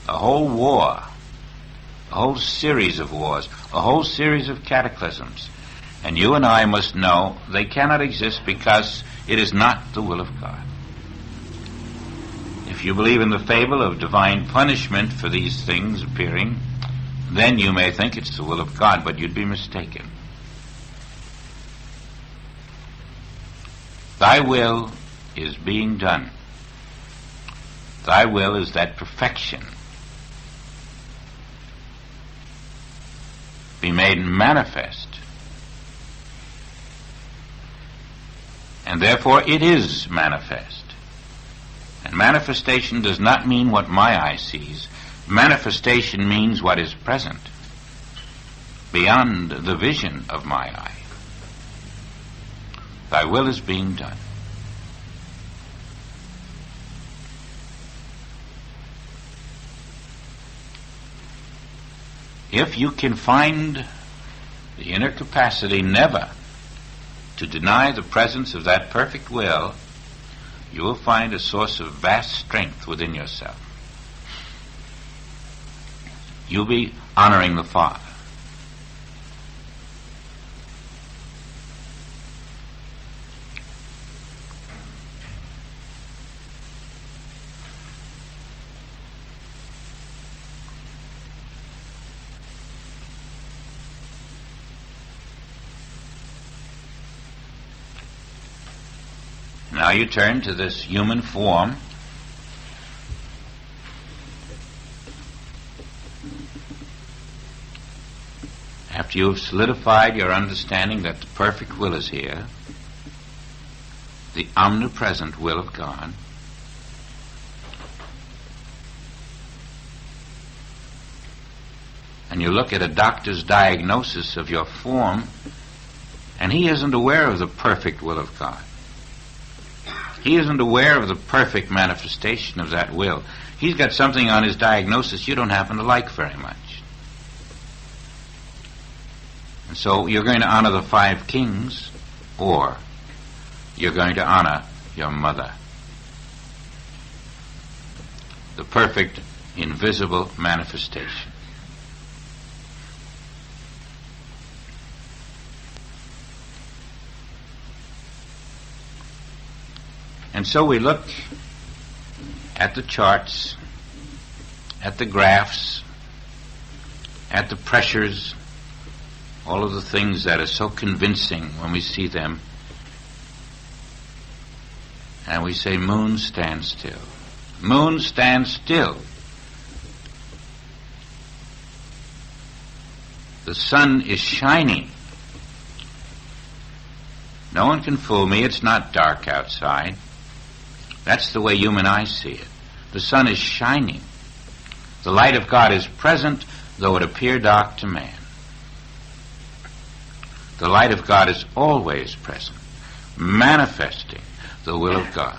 a whole war, a whole series of wars, a whole series of cataclysms. And you and I must know they cannot exist because it is not the will of God. If you believe in the fable of divine punishment for these things appearing, then you may think it's the will of God, but you'd be mistaken. Thy will is being done. Thy will is that perfection be made manifest. And therefore it is manifest. And manifestation does not mean what my eye sees. Manifestation means what is present, beyond the vision of my eye. Thy will is being done. If you can find the inner capacity never to deny the presence of that perfect will, you will find a source of vast strength within yourself. You'll be honoring the Father. Now you turn to this human form. After you have solidified your understanding that the perfect will is here, the omnipresent will of God, and you look at a doctor's diagnosis of your form, and he isn't aware of the perfect will of God. He isn't aware of the perfect manifestation of that will. He's got something on his diagnosis you don't happen to like very much. And so you're going to honor the 5 kings, or you're going to honor your mother. The perfect, invisible manifestation. And so we look at the charts, at the graphs, at the pressures, all of the things that are so convincing when we see them, and we say, moon, stand still. Moon, stand still. The sun is shining. No one can fool me. It's not dark outside. That's the way human eyes see it. The sun is shining. The light of God is present, though it appear dark to man. The light of God is always present, manifesting the will of God.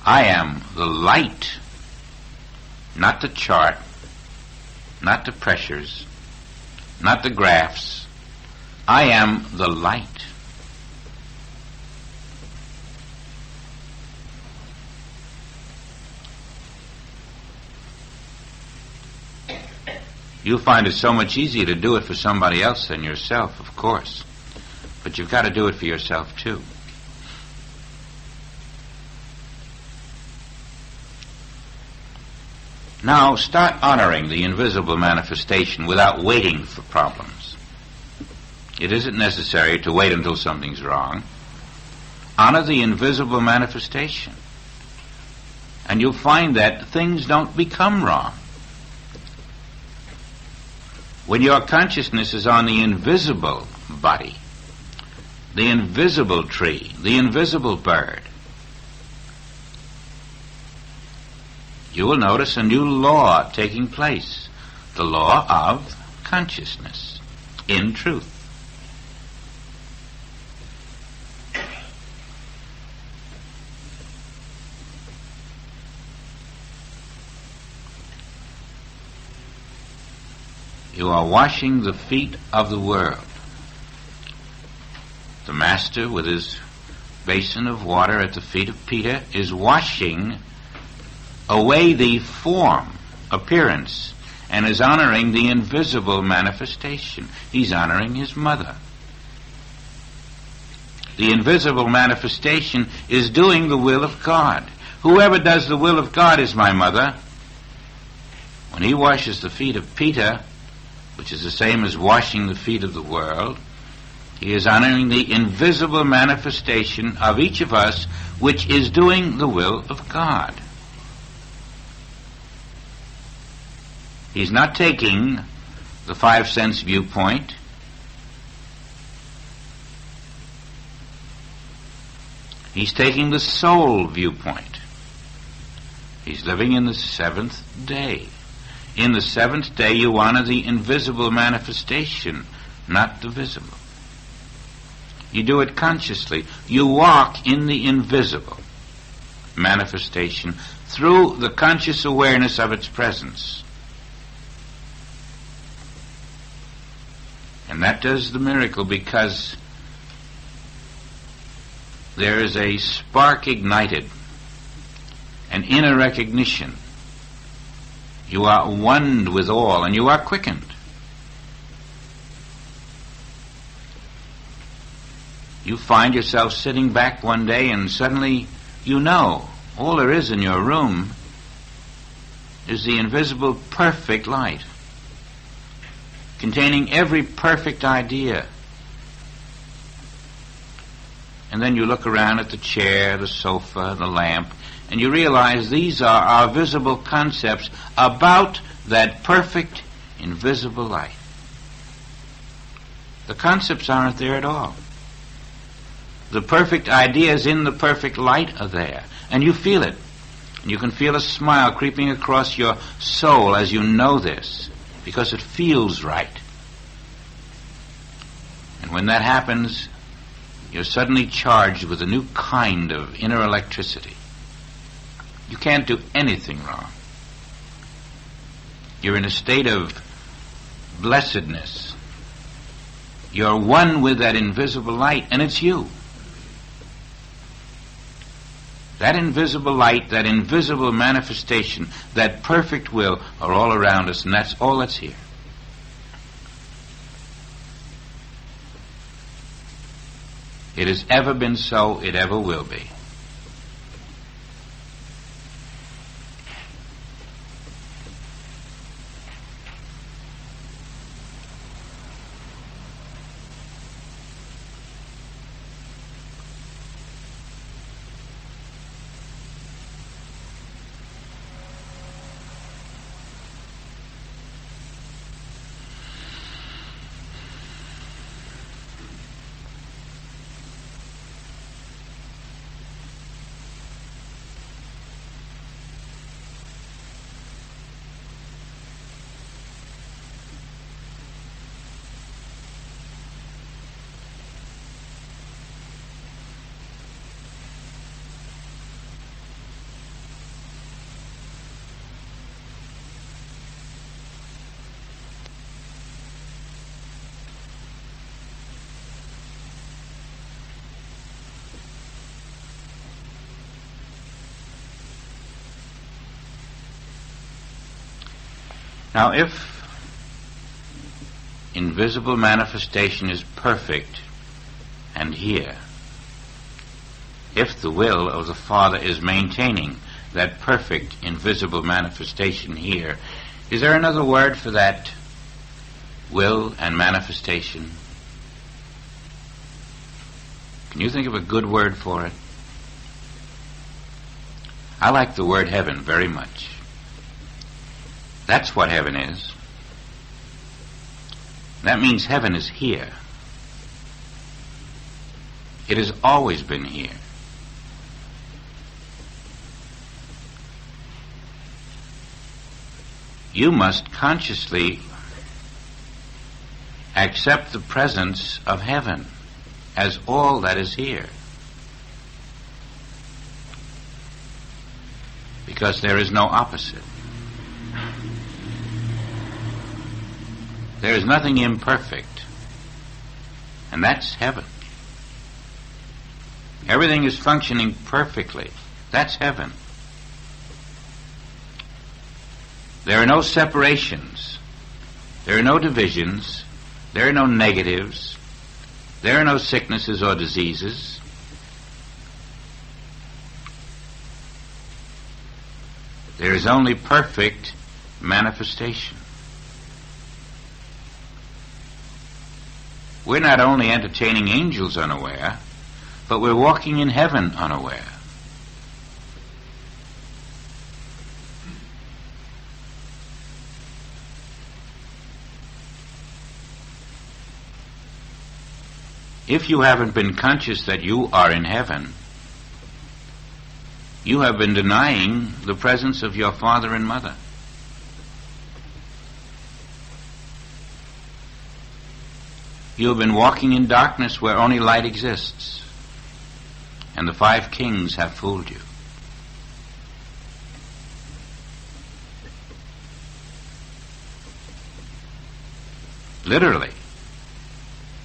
I am the light, not the chart, not the pressures, not the graphs. I am the light. You'll find it so much easier to do it for somebody else than yourself, of course. But you've got to do it for yourself, too. Now, start honoring the invisible manifestation without waiting for problems. It isn't necessary to wait until something's wrong. Honor the invisible manifestation. And you'll find that things don't become wrong. When your consciousness is on the invisible body, the invisible tree, the invisible bird, you will notice a new law taking place, the law of consciousness in truth. You are washing the feet of the world. The Master, with his basin of water at the feet of Peter, is washing away the form, appearance, and is honoring the invisible manifestation. He's honoring his mother. The invisible manifestation is doing the will of God. Whoever does the will of God is my mother. When he washes the feet of Peter, which is the same as washing the feet of the world, he is honoring the invisible manifestation of each of us, which is doing the will of God. He's not taking the 5 sense viewpoint. He's taking the soul viewpoint. He's living in the 7th day. In the 7th day you honor the invisible manifestation, not the visible. You do it consciously. You walk in the invisible manifestation through the conscious awareness of its presence. And that does the miracle because there is a spark ignited, an inner recognition. You are one with all, and you are quickened. You find yourself sitting back one day and suddenly you know all there is in your room is the invisible perfect light, containing every perfect idea. And then you look around at the chair, the sofa, the lamp, and you realize these are our visible concepts about that perfect, invisible light. The concepts aren't there at all. The perfect ideas in the perfect light are there, and you feel it. And you can feel a smile creeping across your soul as you know this, because it feels right. And when that happens, you're suddenly charged with a new kind of inner electricity. You can't do anything wrong. You're in a state of blessedness. You're one with that invisible light, and it's you. That invisible light, that invisible manifestation, that perfect will are all around us, and that's all that's here. It has ever been so, it ever will be. Now, if invisible manifestation is perfect and here, if the will of the Father is maintaining that perfect invisible manifestation here, is there another word for that will and manifestation? Can you think of a good word for it? I like the word heaven very much. That's what heaven is. That means heaven is here. It has always been here. You must consciously accept the presence of heaven as all that is here. Because there is no opposite. There is nothing imperfect, and that's heaven. Everything is functioning perfectly. That's heaven. There are no separations. There are no divisions. There are no negatives. There are no sicknesses or diseases. There is only perfect manifestation. We're not only entertaining angels unaware, but we're walking in heaven unaware. If you haven't been conscious that you are in heaven, you have been denying the presence of your father and mother. You have been walking in darkness where only light exists, and the 5 kings have fooled you. Literally,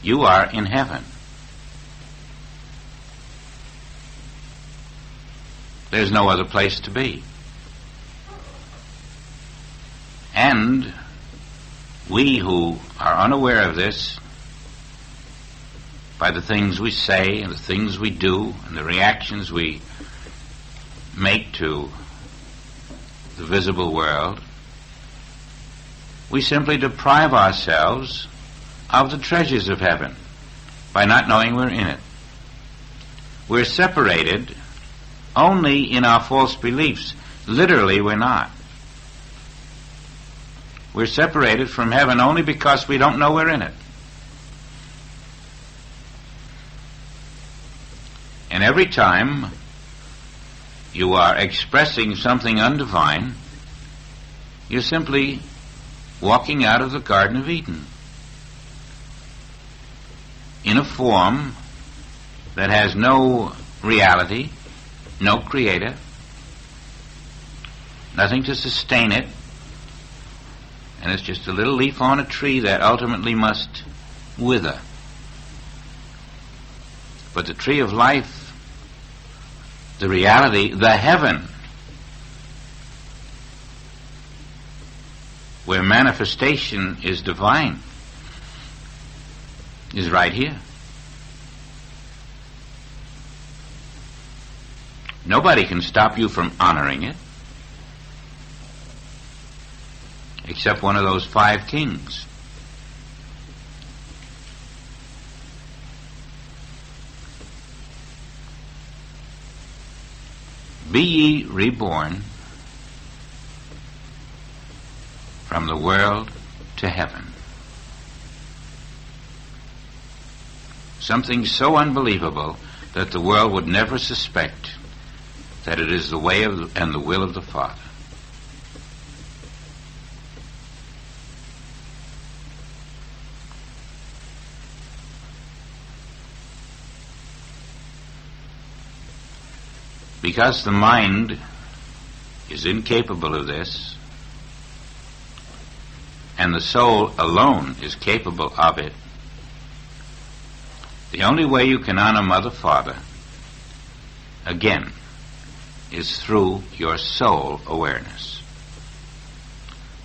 you are in heaven. There's no other place to be. And we who are unaware of this, by the things we say and the things we do and the reactions we make to the visible world, we simply deprive ourselves of the treasures of heaven by not knowing we're in it. We're separated only in our false beliefs. Literally, we're not. We're separated from heaven only because we don't know we're in it. And every time you are expressing something undivine, you're simply walking out of the Garden of Eden in a form that has no reality, no creator, nothing to sustain it, and it's just a little leaf on a tree that ultimately must wither. But the tree of life, the reality, the heaven, where manifestation is divine, is right here. Nobody can stop you from honoring it, except one of those 5 kings. Be ye reborn from the world to heaven. Something so unbelievable that the world would never suspect that it is the way of and the will of the Father. Because the mind is incapable of this, and the soul alone is capable of it, the only way you can honor Mother, Father, again, is through your soul awareness.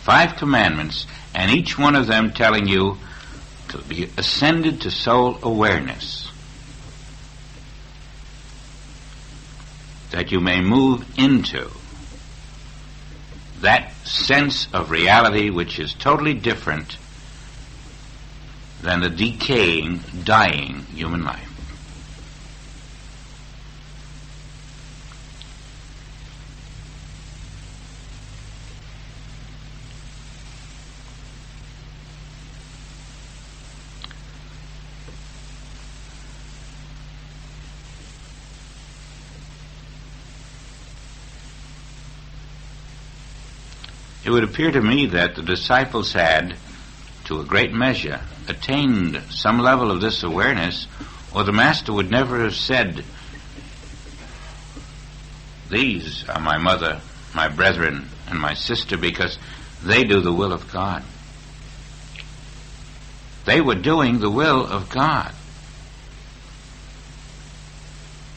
5 commandments, and each one of them telling you to be ascended to soul awareness, that you may move into that sense of reality which is totally different than the decaying, dying human life. It would appear to me that the disciples had, to a great measure, attained some level of this awareness, or the Master would never have said, "These are my mother, my brethren, and my sister, because they do the will of God." They were doing the will of God.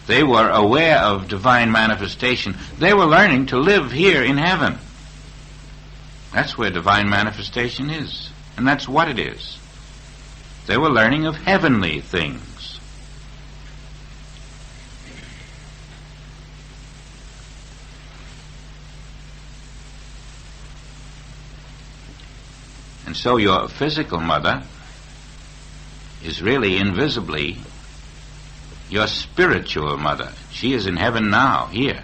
They were aware of divine manifestation. They were learning to live here in heaven. That's where divine manifestation is. And that's what it is. They were learning of heavenly things. And so your physical mother is really invisibly your spiritual mother. She is in heaven now, here.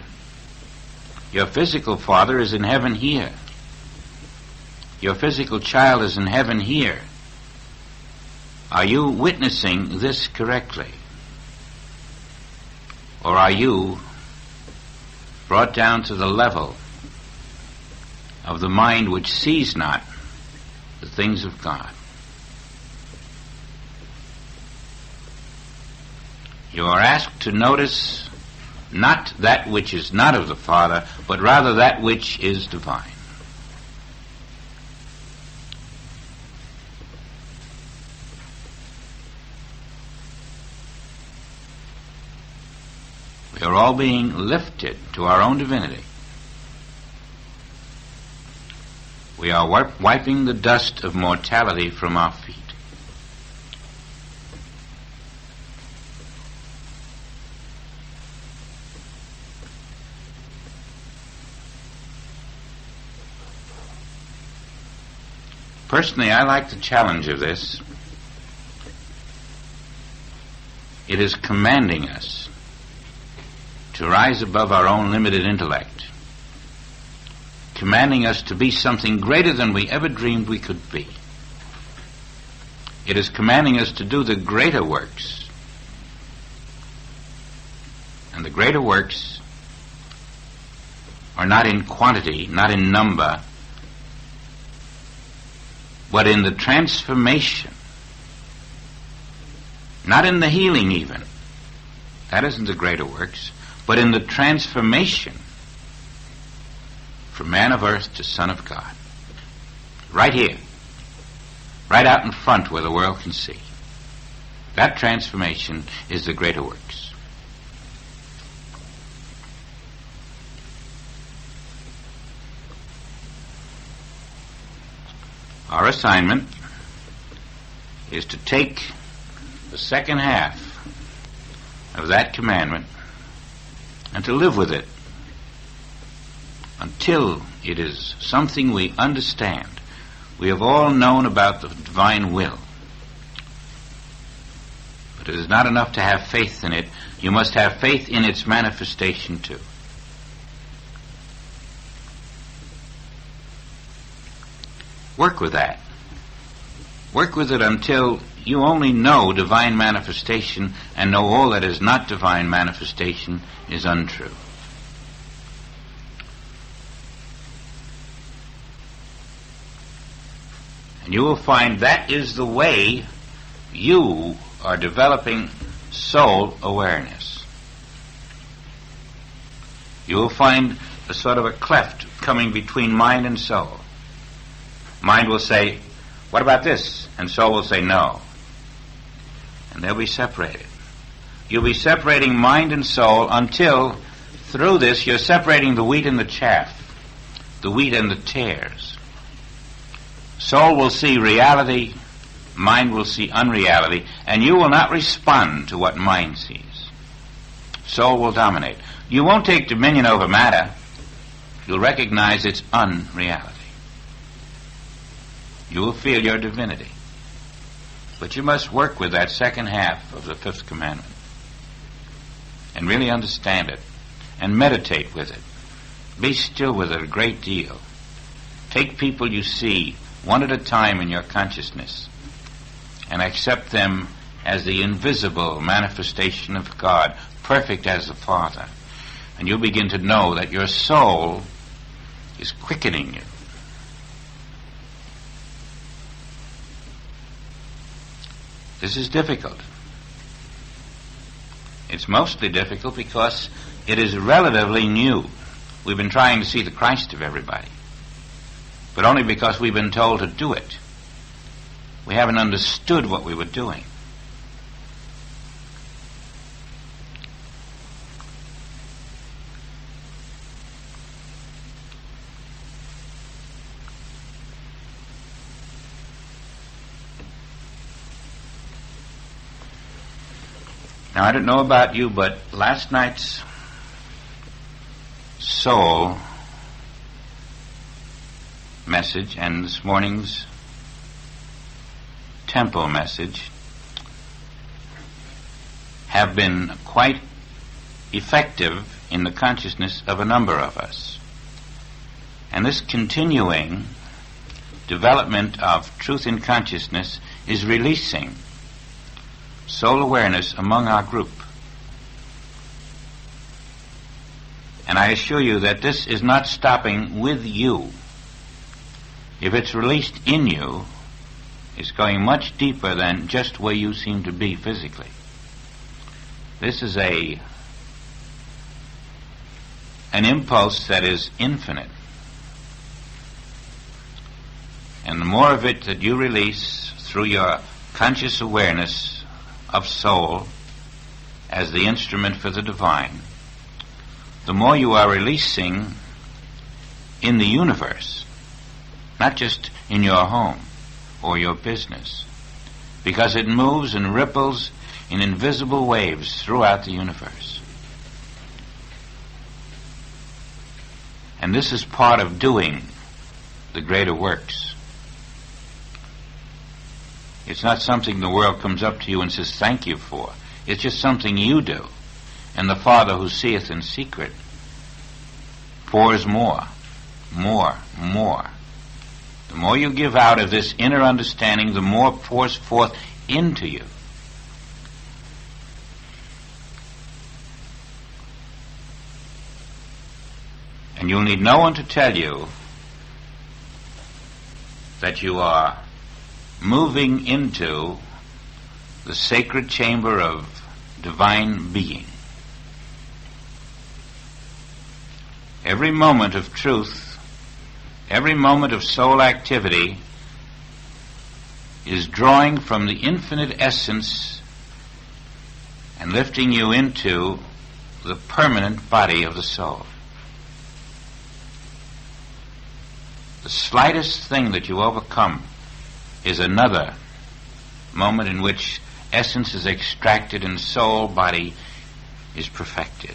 Your physical father is in heaven here. Your physical child is in heaven here. Are you witnessing this correctly? Or are you brought down to the level of the mind which sees not the things of God? You are asked to notice not that which is not of the Father, but rather that which is divine. We are all being lifted to our own divinity. We are wiping the dust of mortality from our feet. Personally, I like the challenge of this. It is commanding us to rise above our own limited intellect, commanding us to be something greater than we ever dreamed we could be. It is commanding us to do the greater works. And the greater works are not in quantity, not in number, but in the transformation, not in the healing even. That isn't the greater works, but in the transformation from man of earth to son of God. Right here, right out in front where the world can see. That transformation is the greater works. Our assignment is to take the second half of that commandment and to live with it until it is something we understand. We have all known about the divine will, but it is not enough to have faith in it. You must have faith in its manifestation too. Work with that. Work with it until you only know divine manifestation and know all that is not divine manifestation is untrue. And you will find that is the way you are developing soul awareness. You will find a sort of a cleft coming between mind and soul. Mind will say, what about this? And soul will say, no. And they'll be separated. You'll be separating mind and soul until, through this, you're separating the wheat and the chaff, the wheat and the tares. Soul will see reality, mind will see unreality, and you will not respond to what mind sees. Soul will dominate. You won't take dominion over matter. You'll recognize its unreality. You will feel your divinity. But you must work with that second half of the fifth commandment and really understand it and meditate with it. Be still with it a great deal. Take people you see one at a time in your consciousness and accept them as the invisible manifestation of God, perfect as the Father. And you'll begin to know that your soul is quickening you. This is difficult. It's mostly difficult because it is relatively new. We've been trying to see the Christ of everybody, but only because we've been told to do it. We haven't understood what we were doing. Now, I don't know about you, but last night's soul message and this morning's temple message have been quite effective in the consciousness of a number of us. And this continuing development of truth in consciousness is releasing soul awareness among our group. And I assure you that this is not stopping with you. If it's released in you, it's going much deeper than just where you seem to be physically. This is an impulse that is infinite. And the more of it that you release through your conscious awareness of soul as the instrument for the divine, the more you are releasing in the universe, not just in your home or your business, because it moves and ripples in invisible waves throughout the universe. And this is part of doing the greater works. It's not something the world comes up to you and says thank you for. It's just something you do. And the Father who seeth in secret pours more. The more you give out of this inner understanding, the more pours forth into you. And you'll need no one to tell you that you are moving into the sacred chamber of divine being. Every moment of truth, every moment of soul activity is drawing from the infinite essence and lifting you into the permanent body of the soul. The slightest thing that you overcome is another moment in which essence is extracted and soul body is perfected.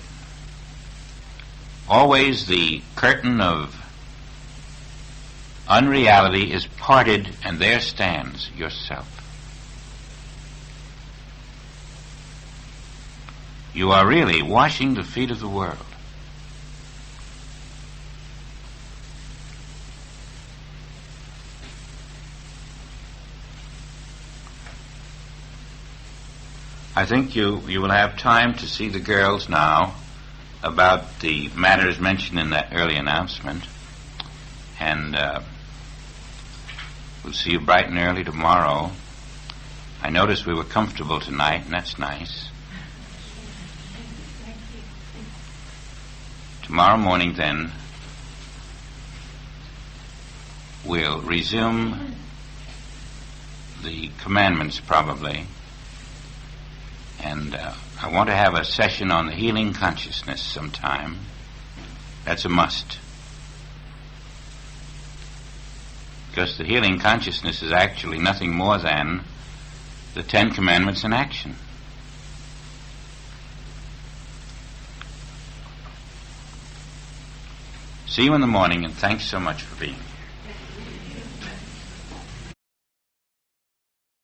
Always the curtain of unreality is parted, and there stands yourself. You are really washing the feet of the world. I think you will have time to see the girls now about the matters mentioned in that early announcement. And we'll see you bright and early tomorrow. I noticed we were comfortable tonight, and that's nice. Tomorrow morning, then, we'll resume the commandments, probably. And I want to have a session on the healing consciousness sometime. That's a must. Because the healing consciousness is actually nothing more than the 10 Commandments in action. See you in the morning, and thanks so much for being here.